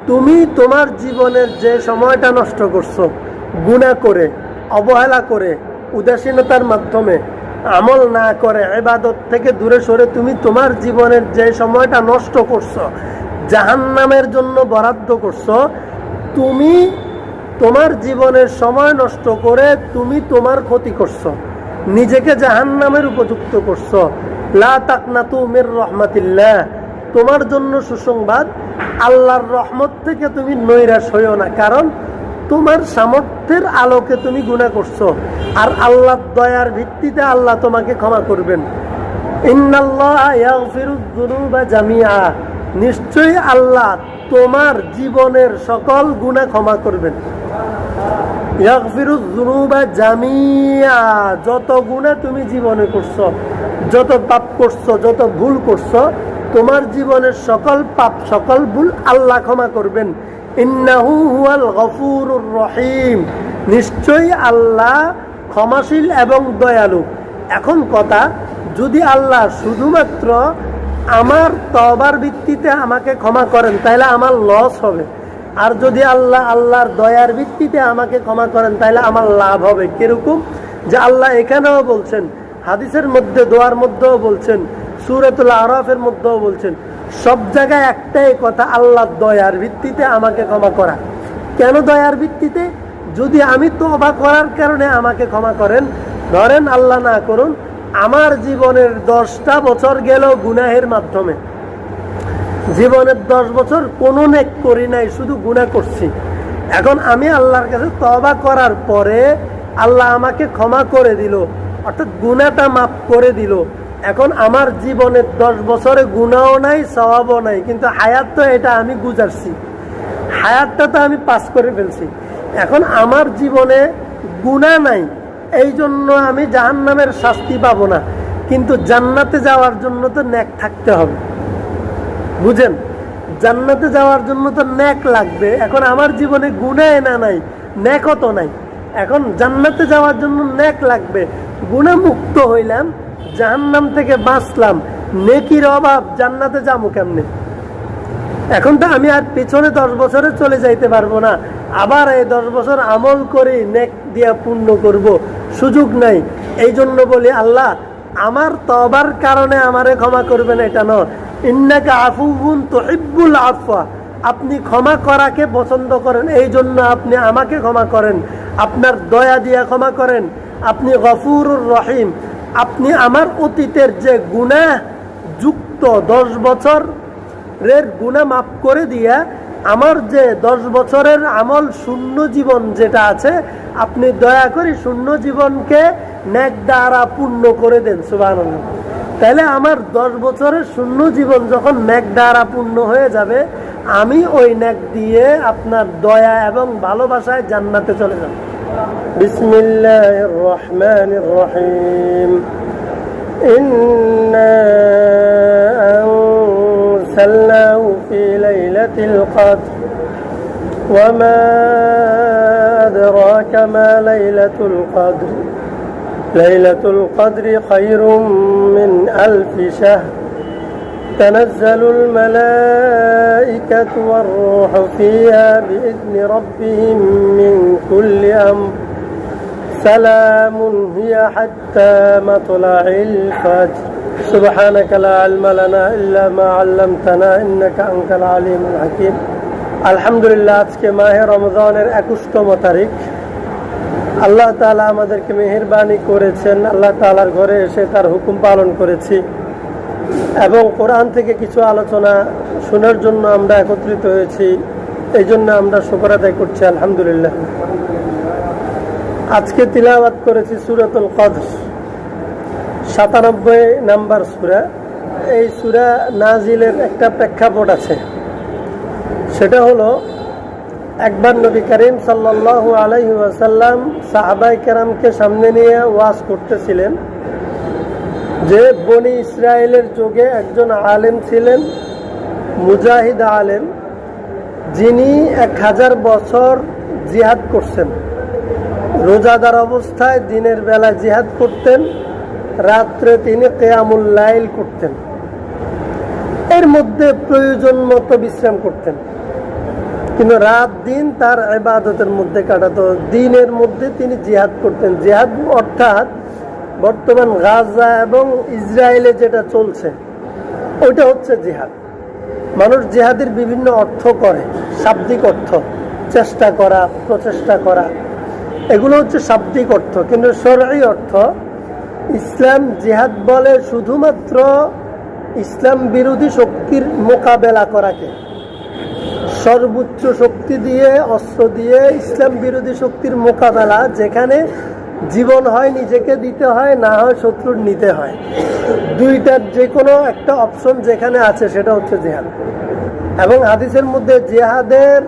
তুমি তোমার জীবনের যে সময়টা নষ্ট করছো গুনাহ করে, অবহেলা করে, উদাসীনতার মাধ্যমে, আমল না করে, ইবাদত থেকে দূরে সরে তুমি তোমার জীবনের যে সময়টা নষ্ট করছো, জাহান্নামের জন্য বরাদ্দ করছো, তুমি তোমার জীবনের সময় নষ্ট করে তুমি তোমার ক্ষতি করছো, নিজেকে জাহান্নামের উপযুক্ত করছো। লা তাকনাতু মির রাহমাতিল্লাহ, তোমার জন্য সুসংবাদ, আল্লাহর রহমত থেকে তুমি নৈরাশ হইও না, কারণ তোমার সামর্থ্যের আলোকে তুমি গুনাহ করছো, আর আল্লাহর দয়ার ভিত্তিতে আল্লাহ তোমাকে ক্ষমা করবেন। ইন্নাল্লাহা ইয়াগফিরুয যুনুবা জামিআ, নিশ্চয়ই আল্লাহ তোমার জীবনের সকল গুনাহ ক্ষমা করবেন। ইয়াগফিরুয যুনুবা জামিআ, যত গুনাহ তুমি জীবনে করছো, যত পাপ করছো, যত ভুল করছো, তোমার জীবনের সকল পাপ, সকল ভুল আল্লাহ ক্ষমা করবেন। ইন্নাহু হুয়াল গফুরুর রহিম, নিশ্চয়ই আল্লাহ ক্ষমাশীল এবং দয়ালু। এখন কথা, যদি আল্লাহ শুধুমাত্র আমার তওবার ভিত্তিতে আমাকে ক্ষমা করেন তাহলে আমার লস হবে, আর যদি আল্লাহর দয়ার ভিত্তিতে আমাকে ক্ষমা করেন তাহলে আমার লাভ হবে। কিরকম? যে আল্লাহ এখানেও বলছেন, হাদিসের মধ্যে, দোয়ার মধ্যেও বলছেন, সূরাতুল আরাফের মধ্যেও বলছেন, সব জায়গায় একটাই কথা, আল্লাহর দয়ার ভিত্তিতে আমাকে ক্ষমা করা। কেন দয়ার ভিত্তিতে? যদি আমি তওবা করার কারণে আমাকে ক্ষমা করেন, ধরেন আল্লাহ না করুন আমার জীবনের 10টা বছর গেল গুনাহের মাধ্যমে, জীবনের 10 বছর কোনো নেক করি নাই, শুধু গুনাহ করছি। এখন আমি আল্লাহর কাছে তওবা করার পরে আল্লাহ আমাকে ক্ষমা করে দিল, অর্থাৎ গুনাহটা মাফ করে দিল। এখন আমার জীবনের 10 বছরে গুনাহও নাই, সওয়াবও নাই, কিন্তু হায়াত তো এটা আমি গুজারছি, হায়াতটা তো আমি পাস করে ফেলছি। এখন আমার জীবনে গুনাহ নাই, এই জন্য আমি জাহান্নামের শাস্তি পাবো না, কিন্তু জান্নাতে যাওয়ার জন্য তো নেক থাকতে হবে। বুঝেন? জান্নাতে যাওয়ার জন্য তো নেক লাগবে। এখন আমার জীবনে গুনাহ না নাই, নেকও তো নাই। এখন জান্নাতে যাওয়ার জন্য নেক লাগবে। গুনাহ মুক্ত হইলাম, জাহান্নাম থেকে বাঁচলাম, নেকির অভাব, জান্নাতে যাবো কেমনে? এখন তো আমি আর পেছনে 10 বছরে চলে যাইতে পারবো না, আবার এই 10 বছর আমল করে নেক দিয়া পূর্ণ করব, সুযোগ নাই। এই জন্য বলি, আল্লাহ আমার তওবার কারণে আমারে ক্ষমা করবেন এটা নয়। ইন্নাকা আফুউন তুহিব্বুল আফওয়া, আপনি ক্ষমা করাকে পছন্দ করেন, এই জন্য আপনি আমাকে ক্ষমা করেন, আপনার দয়া দিয়া ক্ষমা করেন। আপনি গফুরুর রহিম, আপনি আমার অতীতের যে গুনাহ যুক্ত 10 বছরের গুনাহ মাফ করে দিয়া আমার যে 10 বছরের আমল শূন্য জীবন যেটা আছে, আপনি দয়া করে শূন্য জীবনকে নেক দ্বারা পূর্ণ করে দেন। সুবহানাল্লাহ। তাহলে আমার 10 বছরের শূন্য জীবন যখন নেক দ্বারা পূর্ণ হয়ে যাবে, আমি ওই নেক দিয়ে আপনার দয়া এবং ভালোবাসায় জান্নাতে চলে যাব। বিসমিল্লাহির রহমানির রহিম। ইন্না আনসালনাহু ফি লাইলাতিল কদর ওয়া মা আদরাকা মা লাইলাতুল কদর লাইলাতুল কদরি খায়রুম মিন আলফি শাহর তানাজ্জালুল মালাইকাতু ওয়ার রূহু ফিহা বিইذনি রাব্বিহিম মিন কুল্লি আমর সালামুন হিয়া হাত্তা মাতলাইল ফজর সুবহানাকা লা ইলমা লানা ইল্লা মা 'আল্লামতানা ইন্নাকা আনতাল আলিমুল হাকীম। আলহামদুলিল্লাহ, আজকে মাহে রমজানের 21তম তারিখ। আল্লাহ তাআলা আমাদেরকে মেহেরবানি করেছেন, আল্লাহ তাআলার ঘরে এসে তার হুকুম পালন করেছি এবং কোরআন থেকে কিছু আলোচনা শোনার জন্য আমরা একত্রিত হয়েছি। এই জন্য আমরা শুকর আদায় করছি আলহামদুলিল্লাহ। আজকে তিলাওয়াত করেছি সূরাতুল কদর, 97 নাম্বার সূরা। এই সূরা নাজিলের একটা প্রেক্ষাপট আছে, সেটা হলো একবার নবী করিম সাল্লাল্লাহু আলাইহি ওয়াসাল্লাম সাহাবায়ে কেরামকে সামনে নিয়ে ওয়াজ করতেছিলেন যে বনি ইসরায়েলের যুগে একজন আলেম ছিলেন, মুজাহিদ আলেম, যিনি 1000 বছর জিহাদ করছেন। রোজাদার অবস্থায় দিনের বেলা জিহাদ করতেন, রাত্রে তিনি কিয়ামুল লাইল করতেন, এর মধ্যে প্রয়োজন মতো বিশ্রাম করতেন। কিন্তু রাত দিন তার ইবাদতের মধ্যে কাটাতো, দিনের মধ্যে তিনি জিহাদ করতেন। জিহাদ অর্থাৎ বর্তমান গাজা এবং ইসরায়েলে যেটা চলছে ওইটা হচ্ছে জিহাদ। মানুষ জিহাদের বিভিন্ন অর্থ করে, শাব্দিক অর্থ, চেষ্টা করা, প্রচেষ্টা করা, এগুলো হচ্ছে শাব্দিক অর্থ। কিন্তু শরঈ অর্থ, ইসলাম জিহাদ বলে শুধুমাত্র ইসলাম বিরোধী শক্তির মোকাবেলা করাকে, সর্বোচ্চ শক্তি দিয়ে, অস্ত্র দিয়ে ইসলাম বিরোধী শক্তির মোকাবেলা, যেখানে জীবন হয় নিজেকে দিতে হয়, না হয় শত্রুর নিতে হয়, দুইটার যে কোনো একটা অপশন যেখানে আছে সেটা হচ্ছে জিহাদ। এবং হাদিসের মধ্যে জিহাদের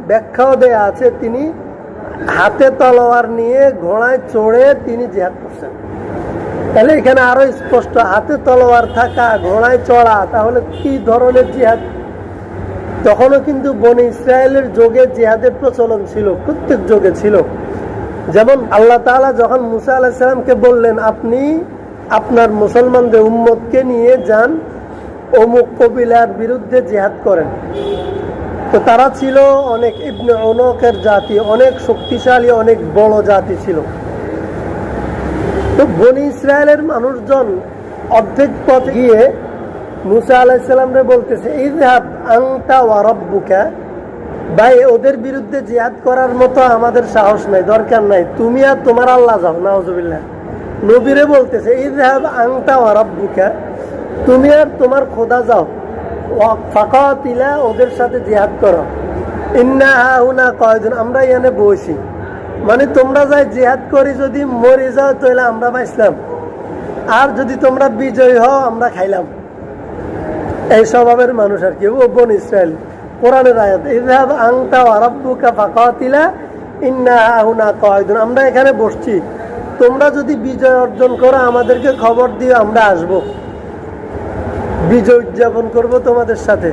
ব্যাখ্যাও দেয়া আছে, তিনি হাতে তলোয়ার নিয়ে ঘোড়ায় চড়ে তিনি জিহাদ করছেন। তাহলে এখানে আরো স্পষ্ট, হাতে তলোয়ার থাকা, ঘোড়ায় চড়া, তাহলে কি ধরনের জিহাদ? তখনও কিন্তু বনি ইসরায়েলের যুগে জিহাদের প্রচলন ছিল, প্রত্যেক যুগে ছিল। যেমন আল্লাহ তাআলা যখন মুসা আলাইহিস সালামকে বললেন, আপনি আপনার মুসলমানদের উম্মতকে নিয়ে যান অমুক কবিলার বিরুদ্ধে জিহাদ করেন, তো তারা ছিল অনেক ইবনে উনকের জাতি, অনেক শক্তিশালী, অনেক বড় জাতি ছিল। তো বনি ইসরায়েলের মানুষজন অর্ধেক পথ গিয়ে মুসা আলাইহিস সালামরে বলতেছে, ইযহাব আনতা ওয়া রাব্বুকা, ভাই ওদের বিরুদ্ধে জিহাদ করার মতো আমাদের সাহস নাই, দরকার নাই, তুমি আর তোমার আল্লাহ যাও। নাউজুবিল্লাহ। নবীরে বলতেছে, ইযহাব আনতা ওয়া রাব্বুকা, তুমি আর তোমার খোদা যাও, ফাকাতিলা, ওদের সাথে জিহাদ করো, ইন্না হাউনা কায়দুন, আমরা এখানে বসি, মানে তোমরা যাই জিহাদ করি, যদি মরে যাও তাহলে আমরা বাঁচলাম, আর যদি তোমরা বিজয়ী হও আমরা খাইলাম। এই স্বভাবের মানুষ আর কি, ও বনি ইসরায়েল। কোরআনের আয়াত, ইযহাব আনতা ওয়া রাব্বুকা ফাকাতিলা ইন্না হাউনা কায়দুন, আমরা এখানে বসছি, তোমরা যদি বিজয় অর্জন করো আমাদেরকে খবর দিও, আমরা আসব, বিজয় উদযাপন করব তোমাদের সাথে।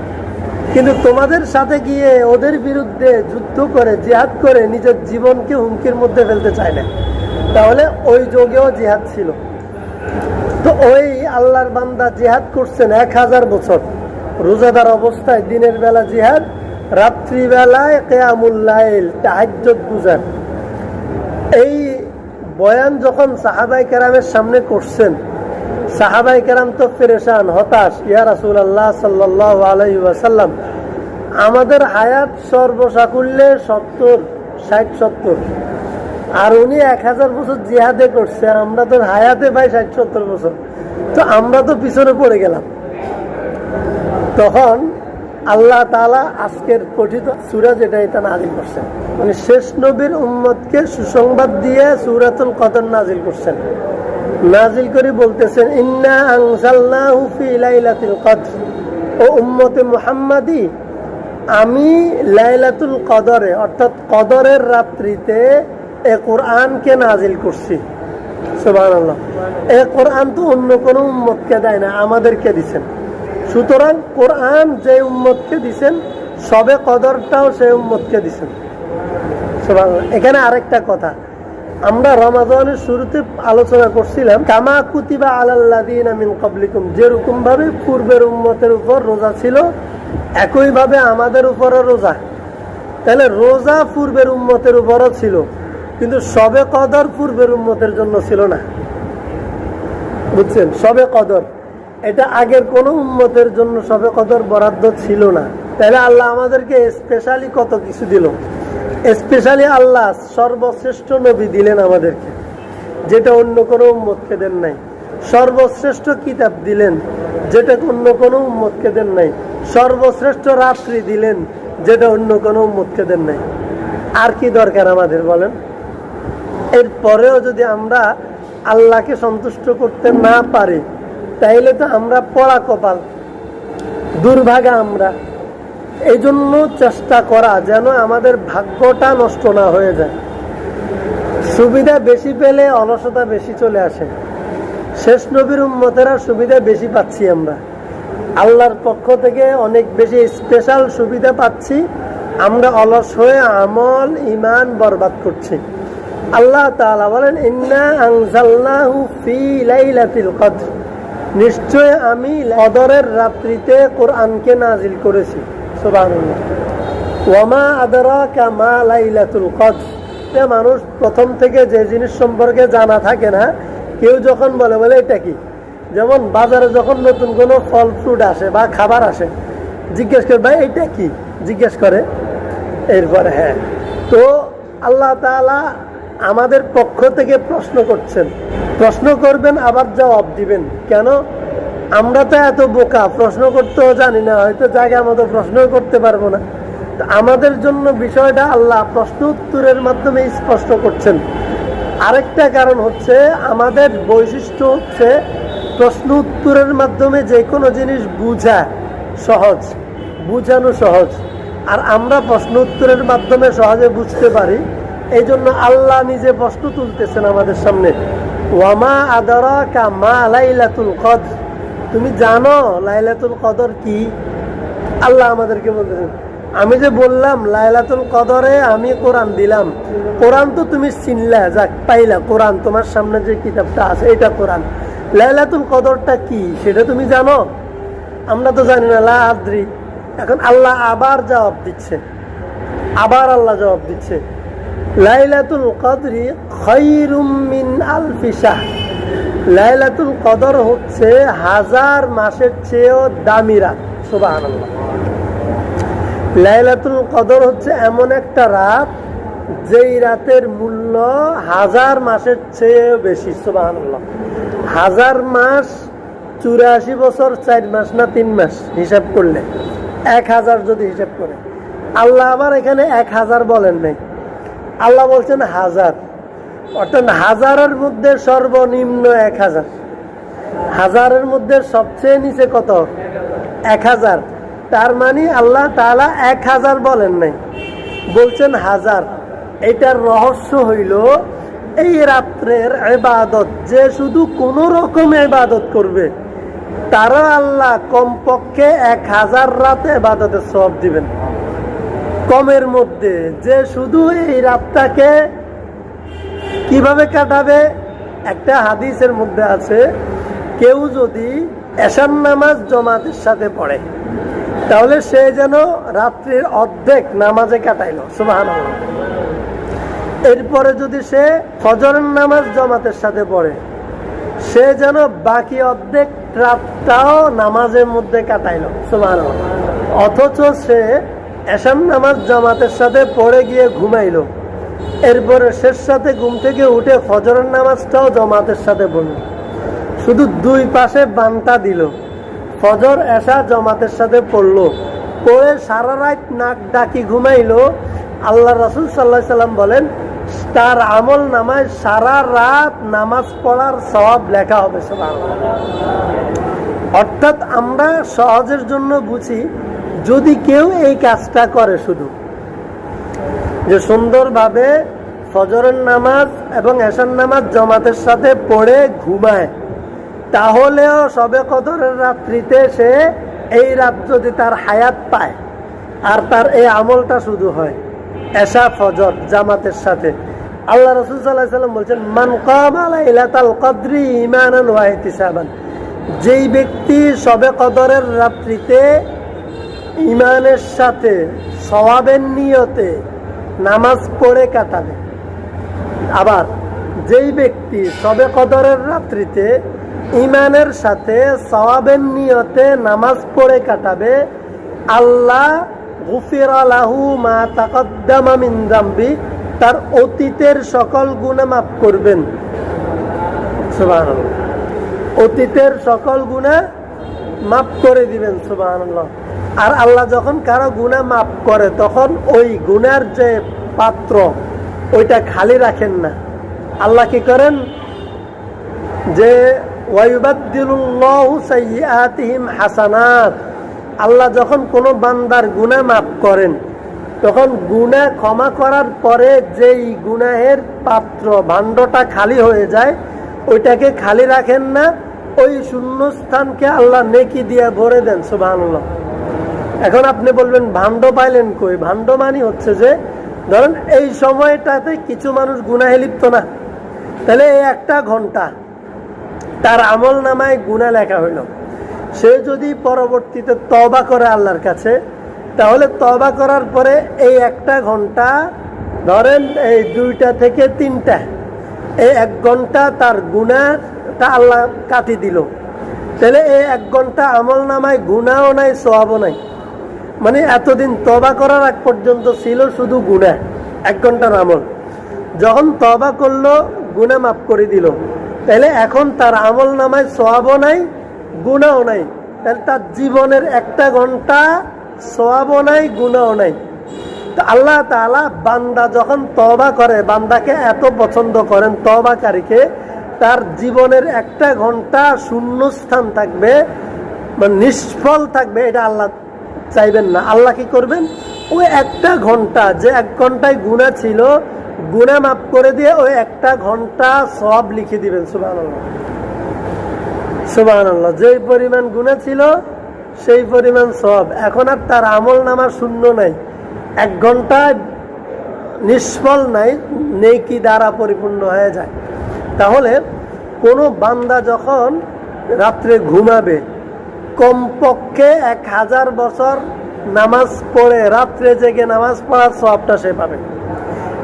কিন্তু তোমাদের সাথে গিয়ে ওদের বিরুদ্ধে যুদ্ধ করে, জিহাদ করে নিজের জীবনকে হুমকির মধ্যে ফেলতে চায় না। তাহলে ওই যুগেও জিহাদ ছিল। তো ওই আল্লাহর বান্দা জিহাদ করছেন 1000 বছর, রোজাদার অবস্থায়, দিনের বেলা জিহাদ, রাত্রিবেলায় কিয়ামুল লাইল, তাহাজ্জুদ গুজার। এই বয়ান যখন সাহাবায়ে কেরামের সামনে করছেন, সাহাবায়ে কেরাম তো পেরেশান, হতাশ, ইয়া রাসূলুল্লাহ সাল্লাল্লাহু আলাইহি ওয়াসাল্লাম, আমাদের হায়াত সর্বসাকুল্যে 60-70, আর উনি 1000 বছর জিহাদে করছে, আমরা তো হায়াতে পাই 60-70 বছর, তো আমরা তো পিছনে পড়ে গেলাম। তখন আল্লাহ তাআলা আজকের পঠিত সূরা যেটা, এটা নাজিল করছেন, মানে শেষ নবীর উম্মতকে সুসংবাদ দিয়ে সূরাতুল কদর নাজিল করছেন। নাজিল করে বলতেছেন, ইন্না আনজালনাহু ফি লাইলাতুল কদর, ও উম্মতে মুহাম্মাদি, আমি লাইলাতুল কদরে, অর্থাৎ কদরের রাত্রিতে এ কোরআনকে নাজিল করছি। সুবহানাল্লাহ। এ কোরআন তো অন্য কোন উম্মতকে দেয় না, আমাদেরকে দিবেন। সুতরাং কোরআন যে উম্মতকে দিবেন, সবে কদরটাও সেই উম্মতকে দিবেন। সুবহানাল্লাহ। এখানে আরেকটা কথা, আমরা রমাদানের শুরুতে আলোচনা করছিলাম, কামা কুতিবা আলাল্লাযিনা মিন ক্বাবলিকুম, যেরকম ভাবে পূর্বের উম্মতের উপর রোজা ছিল, একই ভাবে আমাদের উপরও রোজা। তাহলে রোজা পূর্বের উম্মতের উপরও ছিল, কিন্তু সবে কদর পূর্বের উম্মতের জন্য ছিল না। বুঝছেন? সবে কদর এটা আগের কোন উম্মতের জন্য সবে কদর বরাদ্দ ছিল না। তাহলে আল্লাহ আমাদেরকে স্পেশালি কত কিছু দিল। স্পেশালি আল্লাহ সর্বশ্রেষ্ঠ নবী দিলেন আমাদেরকে, যেটা অন্য কোনো উম্মতকে দেন নাই। সর্বশ্রেষ্ঠ কিতাব দিলেন, যেটা অন্য কোনো উম্মতকে দেন নাই। সর্বশ্রেষ্ঠ রাত্রি দিলেন, যেটা অন্য কোনো উম্মতকে দেন নাই। আর কি দরকার আমাদের বলেন? এরপরেও যদি আমরা আল্লাহকে সন্তুষ্ট করতে না পারি, তাইলে তো আমরা পড়া কপাল, দুর্ভাগা আমরা। এই জন্য চেষ্টা করা যেন আমাদের ভাগ্যটা নষ্ট না হয়ে যায়। সুবিধা বেশি পেলে অলসতা বেশি চলে আসে। শেষ নবীর উম্মতেরা সুবিধা বেশি পাচ্ছি আমরা, আল্লাহর পক্ষ থেকে অনেক বেশি স্পেশাল সুবিধা পাচ্ছি, আমরা অলস হয়ে আমল ঈমান বরবাদ করছি। আল্লাহ তাআলা বলেন, ইন্না আনজালনাহু ফি লাইলাতিল কদর, নিশ্চয় আমি কদরের রাত্রিতে কোরআনকে নাজিল করেছি। সুবহানাল্লাহ। ওয়ামা আদরাকা মা লাইলাতুল কদর। মানুষ প্রথম থেকে যে জিনিস সম্পর্কে জানা থাকে না, কেউ যখন বলে বলে এটা কি, যেমন বাজারে যখন নতুন কোনো ফল ফ্রুট আসে বা খাবার আসে, জিজ্ঞেস করে ভাই এটা কি, জিজ্ঞেস করে। এরপরে হ্যাঁ, তো আল্লাহ তাআলা আমাদের পক্ষ থেকে প্রশ্ন করছেন, প্রশ্ন করবেন আবার জবাব দিবেন। কেন? আমরা তো এত বোকা, প্রশ্ন করতেও জানি না, হয়তো জায়গা মতো প্রশ্ন করতে পারবো না। আমাদের জন্য বিষয়টা আল্লাহ প্রশ্ন উত্তরের মাধ্যমে স্পষ্ট করছেন। আরেকটা কারণ হচ্ছে, আমাদের বৈশিষ্ট্য হচ্ছে প্রশ্ন উত্তরের মাধ্যমে যে কোনো জিনিস বুঝা সহজ, বুঝানো সহজ। আর আমরা প্রশ্ন উত্তরের মাধ্যমে সহজে বুঝতে পারি, এই জন্য আল্লাহ নিজে প্রশ্ন তুলতেছেন আমাদের সামনে। ওয়ামা আদরাকা মা লাইলাতুল কদর, তুমি জানো লাইলাতুল কদর কি? আল্লাহ আমাদেরকে বলতেছেন, আমি যে বললাম লাইলাতুল কদরে আমি কোরআন দিলাম, কোরআন তো তুমি চিনলা, যাক পাইলা, কোরআন তোমার সামনে যে কিতাবটা আছে এটা কোরআন। লাইলাতুল কদরটা কি সেটা তুমি জানো? আমরা তো জানি না, লা আদ্রি। এখন আল্লাহ আবার জবাব দিচ্ছে, আবার আল্লাহ জবাব দিচ্ছে, লাইলাতুল কদরি খায়রুম মিন আলফি শাহর। লাইলাতুল কদর হচ্ছে 1000 মাসের চেয়েও দামি রাত। সুবহানাল্লাহ। লাইলাতুল কদর হচ্ছে এমন একটা রাত যেই রাতের মূল্য 1000 মাসের চেয়েও বেশি। সুবহানাল্লাহ। 1000 মাস 84 বছর 4 মাস না 3 মাস হিসাব করলে 1000 যদি হিসাব করে, আল্লাহ আবার এখানে 1000 বলেন নাই, আল্লাহ বলছেন 1000। অর্থাৎ 1000-এর মধ্যে সর্বনিম্ন 1000, 1000-এর মধ্যে সবচেয়ে নিচে কত? 1000। তার মানে আল্লাহ তাআলা 1000 বলেন নাই, বলছেন 1000। এটার রহস্য হইল এই রাত্রের ইবাদত যে শুধু কোন রকম ইবাদত করবে, তারা আল্লাহ কমপক্ষে 1000 রাতে ইবাদতের সওয়াব দিবেন। কমের মধ্যে যে শুধু এই রাতটাকে কিভাবে কাটাবে, একটা হাদিসের মধ্যে আছে, কেউ যদি এশার নামাজ জামাতের সাথে পড়ে তাহলে সে যেন রাত্রির অর্ধেক নামাজে কাটাইলো। সুবহানাল্লাহ। এরপরে যদি সে ফজরের নামাজ জামাতের সাথে পড়ে, সে যেন বাকি অর্ধেক রাতটাও নামাজের মধ্যে কাটাইলো। সুবহানাল্লাহ। অথচ সে এশার নামাজ জামাতের সাথে পড়ে গিয়ে ঘুমাইলো, এরপরে শেষ সাথে ঘুম থেকে উঠে ফজরের নামাজটাও জামাতের সাথে পড়ল, শুধু দুই পাশে বান্তা দিল, ফজর এশা জামাতের সাথে পড়লো, পড়ে সারা রাত নাক ডাকি ঘুমাইলো। আল্লাহ রাসূল সাল্লাল্লাহু আলাইহি সাল্লাম বলেন, তার আমল নামায় সারা রাত নামাজ পড়ার সওয়াব লেখা হবে। সুবহানাল্লাহ। অর্থাৎ আমরা সহজের জন্য বুঝি, যদি কেউ এই কাজটা করে, শুধু যে সুন্দরভাবে ফজরের নামাজ এবং এশার নামাজ জামাতের সাথে পড়ে ঘুমায়, তাহলেও শবে কদরের রাত্রিতে সে এই রাত যদি তার হায়াত পায় আর তার এই আমলটা শুধু হয় এশা ফজর জামাতের সাথে, আল্লাহ রাসূল সাল্লাল্লাহু আলাইহি সাল্লাম বলছেন, মান কামা লাইলাতাল কদরি ঈমানান ওয়া ইহতিসাবান, যেই ব্যক্তি শবে কদরের রাত্রিতে ঈমানের সাথে সওয়াবের নিয়তে নামাজ পড়ে কাটাবে। আবার যেই ব্যক্তি শবে কদরের রাত্রিতে ঈমানের সাথে সওয়াবের নিয়তে নামাজ পড়ে কাটাবে, আল্লাহ গুফিরা লাহু মা তাকদ্দামা মিন যামবি, তার অতীতের সকল গুনাহ মাফ করবেন। সুবহানাল্লাহ। অতীতের সকল গুনাহ মাফ করে দিবেন। সুবহানাল্লাহ। আর আল্লাহ যখন কারো গুনাহ মাফ করে, তখন ওই গুনার যে পাত্র ওইটা খালি রাখেন না। আল্লাহ কি করেন, যে ওয়ায়ুবাদদিলুল্লাহু সাইয়্যাতিহিম হাসানাত, আল্লাহ যখন কোনো বান্দার গুনাহ মাফ করেন, তখন গুনাহ ক্ষমা করার পরে যেই গুনাহের পাত্র ভাণ্ডটা খালি হয়ে যায়, ওইটাকে খালি রাখেন না, ওই শূন্যস্থানকে আল্লাহ নেকি দিয়ে ভরে দেন। সুবহানাল্লাহ। এখন আপনি বলবেন ভাণ্ড পাইলেন কই? ভাণ্ড মানে হচ্ছে যে, ধরেন এই সময়টাতে কিছু মানুষ গুনাহে লিপ্ত না, তাহলে এই একটা ঘন্টা তার আমল নামায় গুনাহ লেখা হইল, সে যদি পরবর্তীতে তওবা করে আল্লাহর কাছে, তাহলে তওবা করার পরে এই 1 ঘন্টা ধরেন, এই 2টা থেকে 3টা, এই 1 ঘন্টা তার গুনাহটা আল্লাহ কাটি দিল। তাহলে এই 1 ঘন্টা আমল নামায় গুনাহও নাই, সওয়াবও নাই। মানে এতদিন তওবা করার আগ পর্যন্ত ছিল শুধু গুনাহ, 1 ঘন্টার আমল। যখন তওবা করলো, গুনাহ মাফ করে দিল, তাহলে এখন তার আমল নামায় সওয়াবও নাই, গুনাহও নাই। তাহলে তার জীবনের 1 ঘন্টা সওয়াবও নাই, গুনাহও নাই। তো আল্লাহ তাআলা বান্দা যখন তওবা করে, বান্দাকে এত পছন্দ করেন তওবাকারীকে, তার জীবনের 1 ঘন্টা শূন্যস্থান থাকবে, মানে নিষ্ফল থাকবে, এটা আল্লাহ চাইবেন না। আল্লাহ কি করবেন? ওই 1 ঘন্টা, যে 1 ঘন্টায় গুনাহ ছিল, গুনাহ মাফ করে দিয়ে ওই 1 ঘন্টা সওয়াব লিখে দিবেন। সুবহানাল্লাহ, সুবহানাল্লাহ। যেই পরিমাণ গুনাহ ছিল সেই পরিমাণ সওয়াব। এখন আর তার আমল নামা শূন্য নাই, 1 ঘন্টা নিষ্ফল নাই, নেকি দ্বারা পরিপূর্ণ হয়ে যায়। তাহলে কোনো বান্দা যখন রাত্রে ঘুমাবে, কমপক্ষে 1000 বছর নামাজ পড়ে রাত্রে জেগে নামাজ পড়ার সওয়াবটা সে পাবে।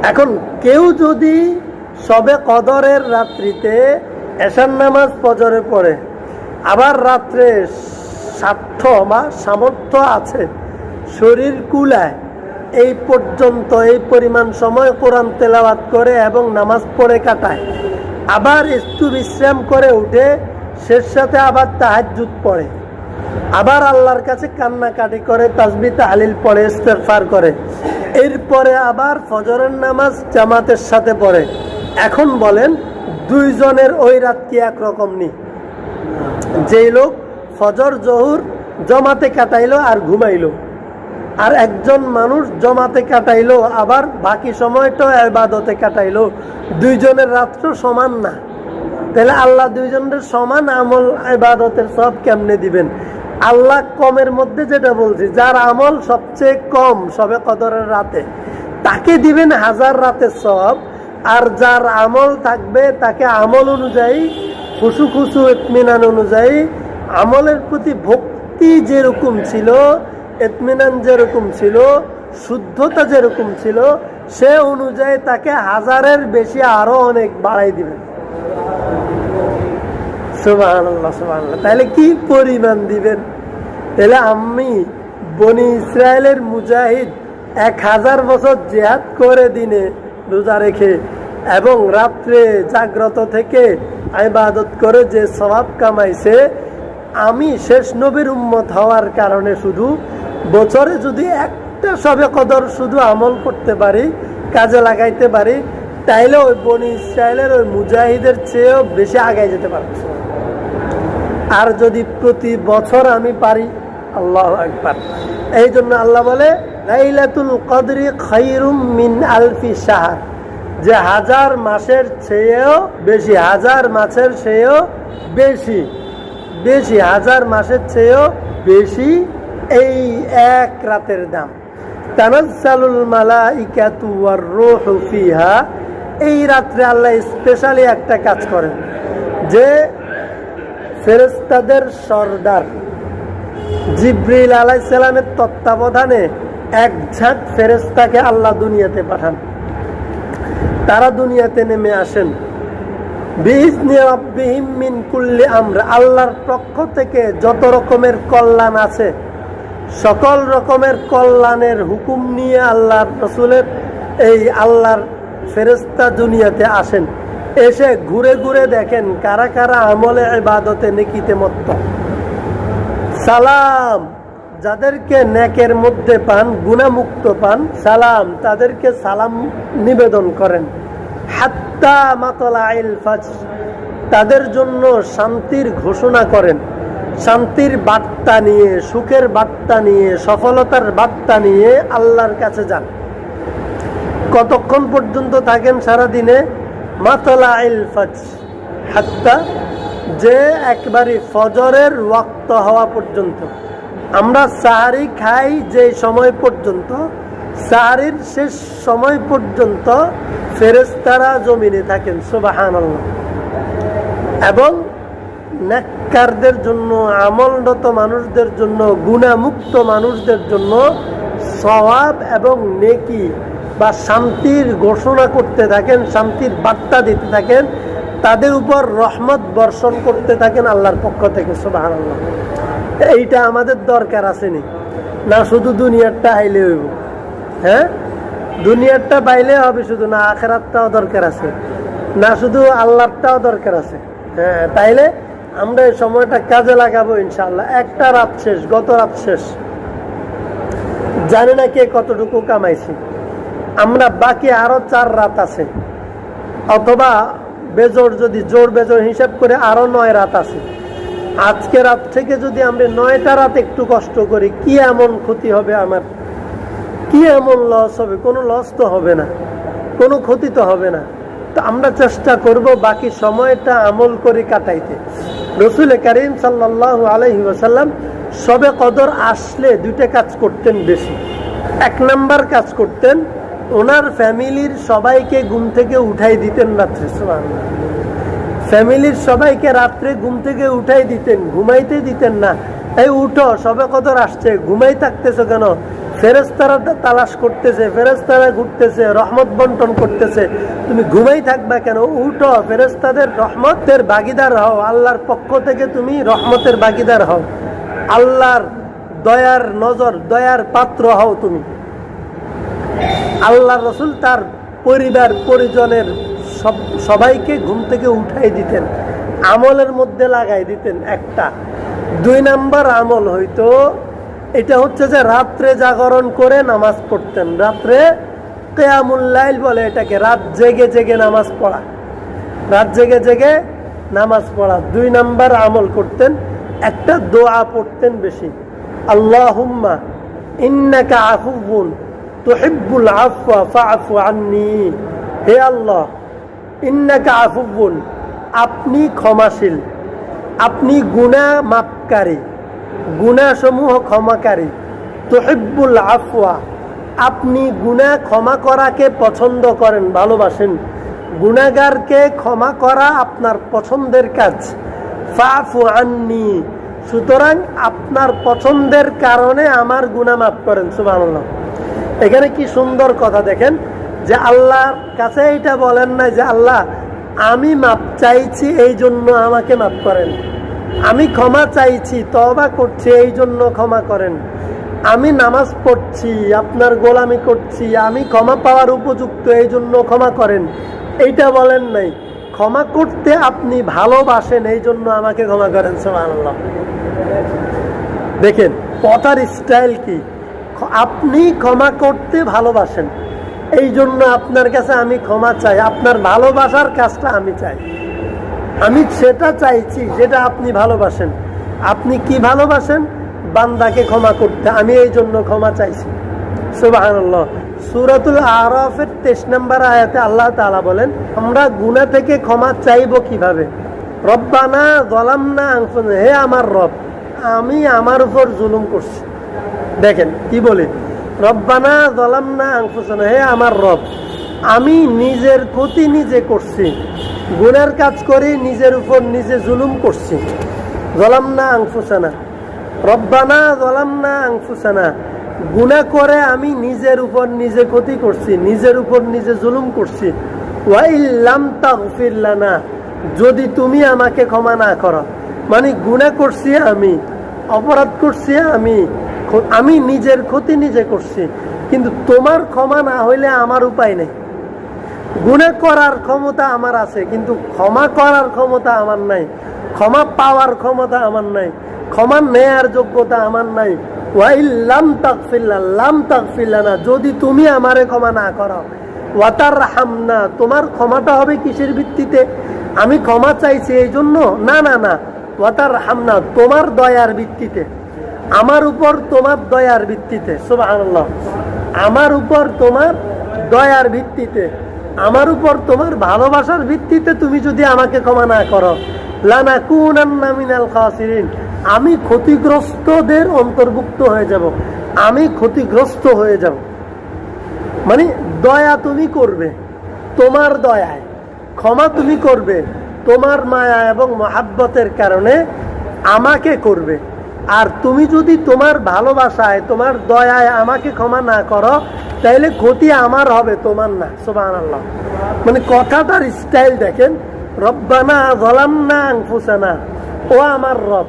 এখন কেউ যদি শবে কদরের রাত্রিতে এশার নামাজ ফজরে পড়ে, আবার রাত্রে সামর্থ্য আছে, শরীর কুলায়, এই পর্যন্ত এই পরিমাণ সময় কোরআন তেলাওয়াত করে এবং নামাজ পড়ে কাটায়, আবার একটু বিশ্রাম করে উঠে শেষ সাথে আবার তাহাজ্জুদ পড়ে, আবার আল্লাহর কাছে কান্নাকাটি করে, তাসবিহ তাহলিল পড়ে, ইস্তেগফার করে, এরপরে আবার ফজরের নামাজ জামাতের সাথে পড়ে। এখন বলেন, 2 জনের ওই রাত কি একরকম নি? যেই লোক ফজর জোহর জমাতে কাটাইলো আর ঘুমাইলো, আর একজন মানুষ জমাতে কাটাইলো আবার বাকি সময়টা ইবাদতে কাটাইলো, 2 জনের রাত্র সমান না। তাহলে আল্লাহ 2 জনের সমান আমল ইবাদতের সব কেমনে দিবেন? আল্লাহ কমের মধ্যে যেটা বলছি, যার আমল সবচেয়ে কম শবে কদরের রাতে, তাকে দিবেন 1000 রাতের সওয়াব। আর যার আমল থাকবে তাকে আমল অনুযায়ী, খুশু ইতমিনান অনুযায়ী, আমলের প্রতি ভক্তি যেরকম ছিল, ইতমিনান যেরকম ছিল, শুদ্ধতা যেরকম ছিল, সে অনুযায়ী তাকে 1000-এর বেশি আরো অনেক বাড়াই দিবেন। সুবহানাল্লাহ, সুবহানাল্লাহ। তাহলে কি পরিমাণ দিবেন? তাহলে আমি বনি ইসরায়েলের মুজাহিদ 1000 বছর জিহাদ করে, দিনে রোজা রেখে এবং রাত্রে জাগ্রত থেকে ইবাদত করে যে সওয়াব কামাইছে, আমি শেষ নবীর উম্মত হওয়ার কারণে শুধু বছরে যদি 1টা শবে কদর শুধু আমল করতে পারি, কাজে লাগাইতে পারি, তাইলে ওই বনি ইসরায়েলের ওই মুজাহিদের চেয়েও বেশি আগায় যেতে পারবো। আর যদি প্রতি বছর আমি পারি, আল্লাহু আকবার। এই জন্য আল্লাহ বলে, লাইলাতুল কদরি খায়রুম মিন আলফি শাহর, যে 1000 মাসের চেয়েও বেশি, 1000 মাসের চেয়েও বেশি, 1000 মাসের চেয়েও বেশি এই 1 রাতের দাম। তানাজ্জালুল মালাইকাতু ওয়ার রূহু ফিহা, এই রাত্রে আল্লাহ স্পেশালি একটা কাজ করেন, যে ফেরেশতাদের সর্দার জিবরিল আলাইহিস সালামের তত্ত্বাবধানে 1 ঝাঁক ফেরেশতাকে আল্লাহ দুনিয়াতে পাঠান। তারা দুনিয়াতে নেমে আসেন, বিইজনি রাব্বিহিম মিন কুল্লি আমর, আল্লাহর পক্ষ থেকে যত রকমের কল্যাণ আছে, সকল রকমের কল্যাণের হুকুম নিয়ে আল্লাহর রাসূলের এই আল্লাহর ফেরেশতা দুনিয়াতে আসেন। এসে ঘুরে ঘুরে দেখেন কারা কারা আমলে ইবাদতে নেকিতে মত্ত। সালাম যাদেরকে নেকের মধ্যে পান, গুনাহমুক্ত পান, সালাম তাদেরকে সালাম নিবেদন করেন। হাত্তা মাতলাইল ফাজর, তাদের জন্য শান্তির ঘোষণা করেন, শান্তির বার্তা নিয়ে, সুখের বার্তা নিয়ে, সফলতার বার্তা নিয়ে আল্লাহর কাছে যান। কতক্ষণ পর্যন্ত থাকেন সারা দিনে? মাতলাইল ফাজর, হাত্তা, যে একবারে ফজরের ওয়াক্ত হওয়া পর্যন্ত। আমরা সাহারি খাই যে সময় পর্যন্ত, সাহারির শেষ সময় পর্যন্ত ফেরেশতারা জমিনে থাকেন। সুবহানাল্লাহ। এবং নেককারদের জন্য, আমলরত মানুষদের জন্য, গুনাহমুক্ত মানুষদের জন্য সওয়াব এবং নেকি বা শান্তির ঘোষণা করতে থাকেন, শান্তির বার্তা দিতে থাকেন, তাদের উপর রহমত বর্ষণ করতে থাকেন আল্লাহর পক্ষ থেকে। সুবহানাল্লাহ। এইটা আমাদের দরকার আসেনি না, শুধু দুনিয়ারটা আইলে হইব। হ্যাঁ, দুনিয়ারটা পাইলে হবে শুধু না, আখিরাতটাও দরকার আছে, না শুধু আল্লাহরটাও দরকার আছে। হ্যাঁ, তাইলে আমরা এই সময়টা কাজে লাগাবো ইনশাআল্লাহ। একটা রাত শেষ, গত রাত শেষ, জানি না কে কতটুকু কামাইছি। আমরা বাকি আরো 4 রাত আছে, অথবা বেজোর যদি জোর বেজোর হিসাব করে আরো 9 রাত আছে। আজকে রাত থেকে যদি আমরা 9টা রাত একটু কষ্ট করি, কি এমন ক্ষতি হবে আমার, কি এমন লস হবে? কোনো লস তো হবে না, কোনো ক্ষতি তো হবে না। তো আমরা চেষ্টা করব বাকি সময়টা আমল করে কাটাইতে। রাসূল কারীম সাল্লাল্লাহু আলাইহি ওয়াসাল্লাম শবে কদর আসলে 2টা কাজ করতেন বেশি। 1 নাম্বার কাজ করতেন, ওনার ফ্যামিলির সবাইকে ঘুম থেকে উঠাই দিতেন রাত্রে। সুবহানাল্লাহ। ফ্যামিলির সবাইকে রাত্রে ঘুম থেকে উঠাই দিতেন, ঘুমাইতে দিতেন না। এই উঠো, শবে কদর আসছে, ঘুমাই থাকতেছো কেন? ফেরেশতারা তালাশ করতেছে, ফেরেশতারা ঘুরতেছে, রহমত বন্টন করতেছে, তুমি ঘুমাই থাকবা কেন? উঠো, ফেরেশতাদের রহমতের ভাগীদার হও, আল্লাহর পক্ষ থেকে তুমি রহমতের ভাগীদার হও, আল্লাহর দয়ার নজর, দয়ার পাত্র হও তুমি। আল্লাহ রসুল তার পরিবার পরিজনের সবাইকে ঘুম থেকে উঠাই দিতেন, আমলের মধ্যে লাগাই দিতেন। 1টা 2 নাম্বার আমল হইতো এটা হচ্ছে যে রাত্রে জাগরণ করে নামাজ পড়তেন। রাত্রে কিয়ামুল লাইল বলে এটাকে, রাত জেগে জেগে নামাজ পড়া, রাত জেগে জেগে নামাজ পড়া 2 নাম্বার আমল করতেন। একটা দোয়া পড়তেন বেশি, আল্লাহুম্মা ইন্নাকা আফুউন তুহিব্বুল আফওয়া ফাআফু আন্নী। হে আল্লাহ, ইন্নাকা আফুউন, আপনি ক্ষমাশীল, আপনি গুনাহ মাফকারী, গুনাহসমূহ ক্ষমাকারী। তুহিব্বুল আফওয়া, আপনি গুনাহ ক্ষমা করাকে পছন্দ করেন, ভালোবাসেন। গুনাহগারকে ক্ষমা করা আপনার পছন্দের কাজ। ফাআফু আন্নী, সুতরাং আপনার পছন্দের কারণে আমার গুনাহ মাফ করেন। সুবহানাল্লাহ। এখানে কি সুন্দর কথা দেখেন, যে আল্লাহর কাছে এটা বলেন না যে আল্লাহ আমি মাপ চাইছি এই জন্য আমাকে মাফ করেন, আমি ক্ষমা চাইছি, তওবা করছি এই জন্য ক্ষমা করেন, আমি নামাজ পড়ছি, আপনার গোলামি করছি, আমি ক্ষমা পাওয়ার উপযুক্ত এই জন্য ক্ষমা করেন, এইটা বলেন নাই। ক্ষমা করতে আপনি ভালোবাসেন এই জন্য আমাকে ক্ষমা করেন। সুবহানাল্লাহ। দেখেন কথার স্টাইল কি, আপনি ক্ষমা করতে ভালোবাসেন এই জন্য আপনার কাছে আমি ক্ষমা চাই, আপনার ভালোবাসার কাজটা আমি চাই, আমি সেটা চাইছি যেটা আপনি ভালোবাসেন। আপনি কি ভালোবাসেন? বান্দাকে ক্ষমা করতে, আমি এই জন্য ক্ষমা চাইছি। সুবহানাল্লাহ। সূরাতুল আরাফের 23 নম্বর আয়াতে আল্লাহ তাআলা বলেন, আমরা গুনাহ থেকে ক্ষমা চাইবো কিভাবে? রব্বানা যালামনা আনফুসানা, হে আমার রব, আমি আমার উপর জুলুম করছি। দেখেন কি বলে, রব্বানা যালামনা আনফুসানা, হে আমার রব, আমি নিজের ক্ষতি নিজে করছি, গুনার কাজ করে নিজের উপর নিজে জুলুম করছি। যালামনা আনফুসানা, রব্বানা যালামনা আনফুসানা, গুনাহ করে আমি নিজের উপর নিজে ক্ষতি করছি, নিজের উপর নিজে জুলুম করছি। ওয়া ইল্লাম তাগফির লানা, যদি তুমি আমাকে ক্ষমা না করো, মানে গুনাহ করছি আমি, অপরাধ করছি আমি নিজের ক্ষতি নিজে করছি, কিন্তু তোমার ক্ষমা না হইলে আমার উপায় নেই। গুনাহ করার ক্ষমতা আমার আছে, কিন্তু ক্ষমা করার ক্ষমতা আমার নাই, ক্ষমা পাওয়ার ক্ষমতা আমার নাই, ক্ষমা নেয়ার যোগ্যতা আমার নাই। ওয়া ইল্লাম তাগফির লানা, যদি তুমি আমারে ক্ষমা না করো, ওয়া তারহামনা, তোমার ক্ষমাটা হবে কিসের ভিত্তিতে? আমি ক্ষমা চাইছি এই জন্য না, না না, ওয়া তারহামনা, তোমার দয়ার ভিত্তিতে, আমার উপর তোমার দয়ার ভিত্তিতে। সুবহানাল্লাহ। আমার উপর তোমার দয়ার ভিত্তিতে, আমার উপর তোমার ভালোবাসার ভিত্তিতে তুমি যদি আমাকে ক্ষমা না করো, লানাকুনান্না মিনাল খাসিরিন, আমি ক্ষতিগ্রস্তদের অন্তর্ভুক্ত হয়ে যাব, আমি ক্ষতিগ্রস্ত হয়ে যাব। মানে দয়া তুমি করবে, তোমার দয়ায় ক্ষমা তুমি করবে, তোমার মায়া এবং মহাব্বতের কারণে আমাকে করবে, আর তুমি যদি তোমার ভালোবাসায়, তোমার দয়ায় আমাকে ক্ষমা না করো, তাইলে ক্ষতি আমার হবে, তোমার না। সুবহানাল্লাহ। মানে কথাটার স্টাইল দেখেন, রব্বানা যালামনা আনফুসানা, ও আমার রব,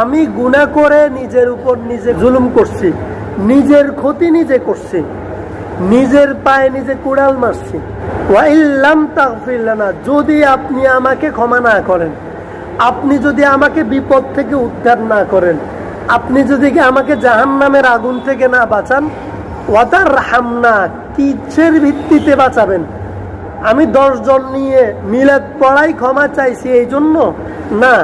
আমি গুনাহ করে নিজের উপর নিজে জুলুম করছি, নিজের ক্ষতি নিজে করছি, নিজের পায়ে নিজে কুড়াল মারছি। ওয়া ইল্লাম তাগফির লানা, যদি আপনি আমাকে ক্ষমা না করেন, আপনি যদি আমাকে বিপদ থেকে উদ্ধার না করেন, আপনি যদি আমাকে জাহান্নামের আগুন থেকে না বাঁচান, ওয়াতারহামনা, কিসের ভিত্তিতে বাঁচাবেন? আমি 10 জন নিয়ে মিলাদ পড়াই ক্ষমা চাইছি এই জন্য না,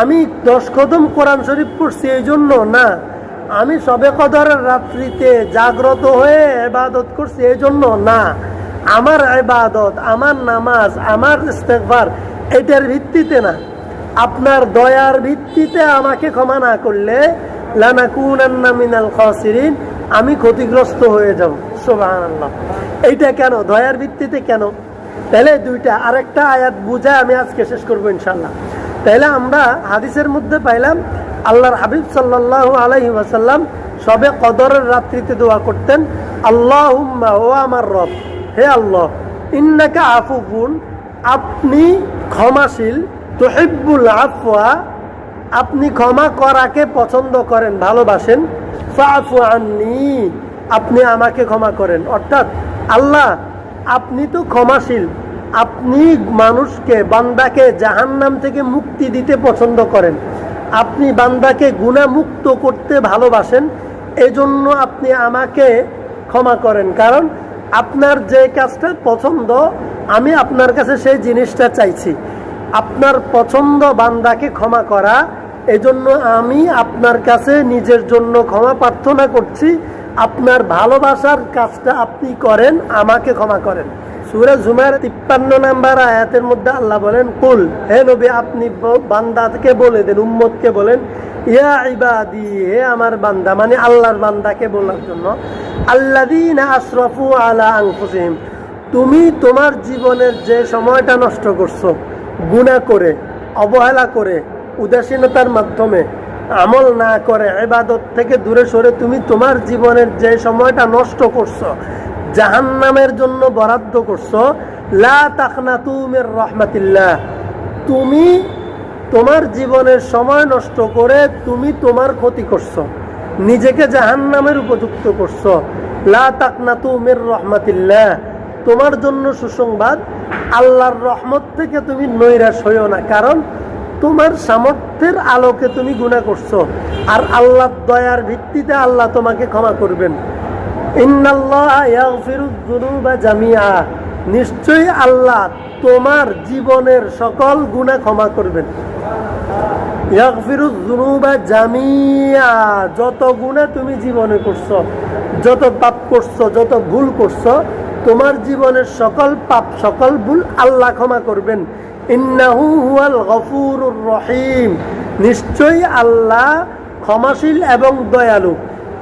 আমি 10 খতম কোরআন শরীফ পড়ছি এই জন্য না, আমি সবে কদরের রাত্রিতে জাগ্রত হয়ে ইবাদত করছি এই জন্য না, আমার ইবাদত, আমার নামাজ, আমার ইস্তেগফার এটার ভিত্তিতে না, আপনার দয়ার ভিত্তিতে আমাকে ক্ষমা না করলে লানাকুনান্না মিনাল খাসিরিন, আমি ক্ষতিগ্রস্ত হয়ে যাব। সুবহানাল্লাহ। এইটা কেন? দয়ার ভিত্তিতে কেন? তাহলে দুইটা, আরেকটা আয়াত বুঝে আমি আজকে শেষ করবো ইনশাআল্লাহ। তাহলে আমরা হাদিসের মধ্যে পাইলাম আল্লাহর হাবিব সাল্লাল্লাহু আলাইহি ওয়াসাল্লাম সবে কদরের রাত্রিতে দোয়া করতেন, আল্লাহুম্মা, ও আমার রব, হে আল্লাহ, ইন্নাকা আফুবুন, আপনি ক্ষমাশীল, তুহিব্বুল আফওয়া, আপনি ক্ষমা করাকে পছন্দ করেন, ভালোবাসেন, ফাফু আন্নি, আপনি আমাকে ক্ষমা করেন। অর্থাৎ আল্লাহ, আপনি তো ক্ষমাশীল, আপনি মানুষকে, বান্দাকে জাহান্নাম থেকে মুক্তি দিতে পছন্দ করেন, আপনি বান্দাকে গুনাহমুক্ত করতে ভালোবাসেন, এজন্য আপনি আমাকে ক্ষমা করেন। কারণ আপনার যে কাজটা পছন্দ, আমি আপনার কাছে সেই জিনিসটা চাইছি। আপনার পছন্দ বান্দাকে ক্ষমা করা, এজন্য আমি আপনার কাছে নিজের জন্য ক্ষমা প্রার্থনা করছি, আপনার ভালোবাসার কাজটা আপনি করেন, আমাকে ক্ষমা করেন। সূরা জুমার 53 নম্বর আয়াতের মধ্যে আল্লাহ বলেন, কুল, হে নবী, আপনি বান্দাকে বলে দেন, উম্মতকে বলেন, ইয়া ইবাদি, হে আমার বান্দা, মানে আল্লাহর বান্দাকে বলার জন্য, আল্লাযীনা আসরাফু আলা আনফুসিহিম, তুমি তোমার জীবনের যে সময়টা নষ্ট করছো গুনাহ করে, অবহেলা করে, উদাসীনতার মাধ্যমে, আমল না করে, ইবাদত থেকে দূরে সরে তুমি তোমার জীবনের যে সময়টা নষ্ট করছো, জাহান্নামের জন্য বরাদ্দ করছো, লা তাকনাতু মির রাহমাতিল্লাহ, তুমি তোমার জীবনের সময় নষ্ট করে তুমি তোমার ক্ষতি করছো, নিজেকে জাহান্নামের উপযুক্ত করছো। লা তাকনাতু মির রাহমাতিল্লাহ, তোমার জন্য সুসংবাদ, আল্লাহর রহমত থেকে তুমি নৈরাশ হইও না, কারণ তোমার সামর্থ্যের আলোকে তুমি গুনাহ করছো, আর আল্লাহর দয়ার ভিত্তিতে আল্লাহ তোমাকে ক্ষমা করবেন। ইন্নাল্লাহা ইয়াগফিরুয যুনুবা জামিআ, নিশ্চয়ই আল্লাহ তোমার জীবনের সকল গুনাহ ক্ষমা করবেন। ইয়াগফিরুয যুনুবা জামিআ, যত গুনাহ তুমি জীবনে করছো, যত পাপ করছো, যত ভুল করছো, তোমার জীবনের সকল পাপ, সকল ভুল আল্লাহ ক্ষমা করবেন। ইন্নাহু হুয়াল গফুরুর রহিম, নিশ্চয়ই আল্লাহ ক্ষমাশীল এবং দয়ালু।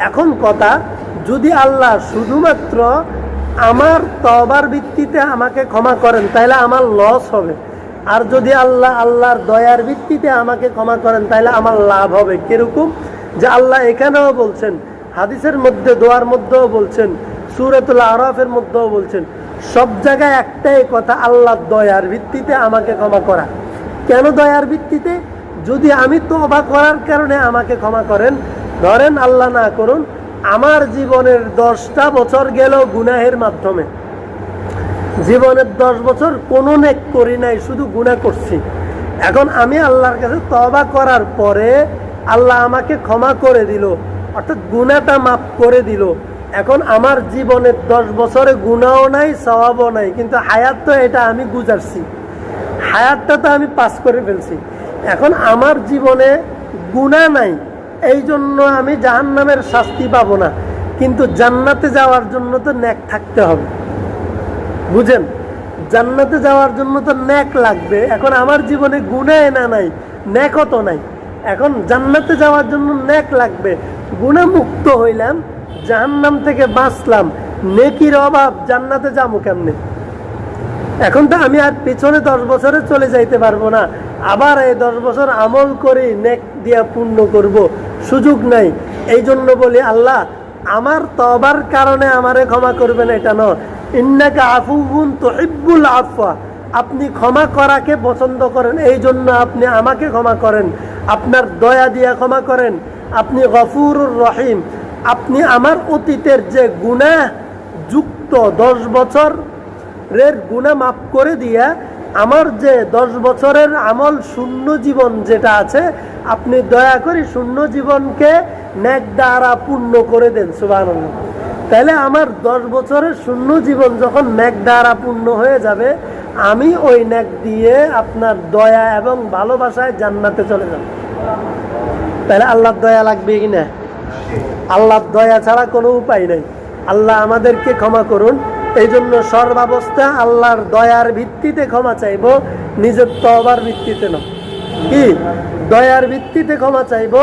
এখন কথা, যদি আল্লাহ শুধুমাত্র আমার তওবার ভিত্তিতে আমাকে ক্ষমা করেন, তাহলে আমার লস হবে, আর যদি আল্লাহ আল্লাহর দয়ার ভিত্তিতে আমাকে ক্ষমা করেন, তাহলে আমার লাভ হবে। কিরকম? যে আল্লাহ এখানেও বলছেন, হাদিসের মধ্যে, দোয়ার মধ্যেও বলছেন, সূরাতুল আরাফের মধ্যেও বলছেন, সব জায়গায় একটাই কথা, আল্লাহর দয়ার ভিত্তিতে আমাকে ক্ষমা করা। কেন দয়ার ভিত্তিতে? যদি আমি তওবা করার কারণে আমাকে ক্ষমা করেন, ধরেন আল্লাহ না করুন আমার জীবনের 10টা বছর গেল গুনাহের মাধ্যমে, জীবনের 10 বছর কোনো নেক করি নাই, শুধু গুনাহ করছি, এখন আমি আল্লাহর কাছে তওবা করার পরে আল্লাহ আমাকে ক্ষমা করে দিল, অর্থাৎ গুনাহটা মাফ করে দিল। এখন আমার জীবনের 10 বছরে গুনাহও নাই, সওয়াবও নাই, কিন্তু হায়াত তো এটা আমি গুজারছি, হায়াতটা তো আমি পাস করে ফেলছি। এখন আমার জীবনে গুনাহ নাই, এই জন্য আমি জাহান্নামের শাস্তি পাবো না, কিন্তু জান্নাতে যাওয়ার জন্য তো নেক থাকতে হবে। বুঝেন? জান্নাতে যাওয়ার জন্য তো নেক লাগবে। এখন আমার জীবনে গুনাহ না নাই, নেকও তো নাই, এখন জান্নাতে যাওয়ার জন্য নেক লাগবে। গুনাহ মুক্ত হইলাম, জাহান্নাম থেকে বাঁচলাম, নেকির অভাব, জান্নাতে যাবো কেমনে? এখন তো আমি আর পিছনে 10 বছরে চলে যাইতে পারবো না, আবার এই 10 বছর আমল করে নেক দিয়া পূর্ণ করব, সুযোগ নাই। এই জন্য বলি আল্লাহ আমার তওবার কারণে আমারে ক্ষমা করবেন এটা নয়। ইন্নাকা আফুউন তুহিব্বুল আফওয়া, আপনি ক্ষমা করাকে পছন্দ করেন, এই জন্য আপনি আমাকে ক্ষমা করেন, আপনার দয়া দিয়া ক্ষমা করেন। আপনি গফুরুর রহিম, আপনি আমার অতীতের যে গুনাহ যুক্ত 10 বছরের গুনাহ মাফ করে দিয়া আমার যে 10 বছরের আমল শূন্য জীবন যেটা আছে, আপনি দয়া করে শূন্য জীবনকে নেক দ্বারা পূর্ণ করে দেন। সুবহানাল্লাহ। তাহলে আমার 10 বছরের শূন্য জীবন যখন নেক দ্বারা পূর্ণ হয়ে যাবে, আমি ওই নেক দিয়ে আপনার দয়া এবং ভালোবাসায় জান্নাতে চলে যাব। তাহলে আল্লাহর দয়া লাগবে কিনা? আল্লাহর দয়া ছাড়া কোনো উপায় নেই। আল্লাহ আমাদেরকে ক্ষমা করুন। এই জন্য সর্বাবস্থা আল্লাহর দয়ার ভিত্তিতে ক্ষমা চাইব, নিজের তওবার ভিত্তিতে নয়। কি দয়ার ভিত্তিতে ক্ষমা চাইব,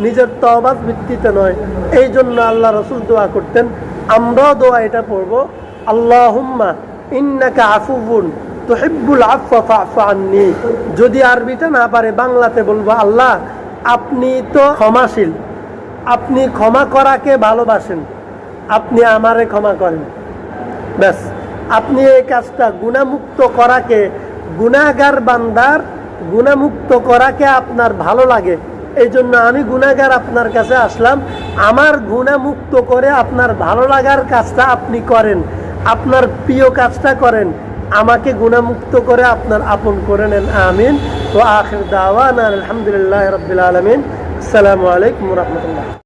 নিজের তওবার ভিত্তিতে নয়। এই জন্য আল্লাহ রাসূল দোয়া করতেন, আমরাও দোয়া এটা পড়ব, আল্লাহুম্মা ইন্নাকা আফুউন তুহিব্বুল আফওয়া ফা'ফু আন্নী। যদি আরবিটা না পারে বাংলাতে বলবো, আল্লাহ আপনি তো ক্ষমাশীল, আপনি ক্ষমা করাকে ভালোবাসেন, আপনি আমারে ক্ষমা করেন। ব্যাস, আপনি এই কাজটা গুনাহমুক্ত করাকে, গুনাহগার বান্দার গুনাহমুক্ত করাকে আপনার ভালো লাগে। এই জন্য আমি গুনাহগার আপনার কাছে আসলাম, আমার গুনাহমুক্ত করে আপনার ভালো লাগার কাজটা আপনি করেন, আপনার প্রিয় কাজটা করেন, আমাকে গুনাহমুক্ত করে আপনার আপন করে নেন। আমিন। ওয়া আখির দাওয়ানা আলহামদুলিল্লাহি রাব্বিল আলামিন। আসসালামু আলাইকুম ওয়া রাহমাতুল্লাহ।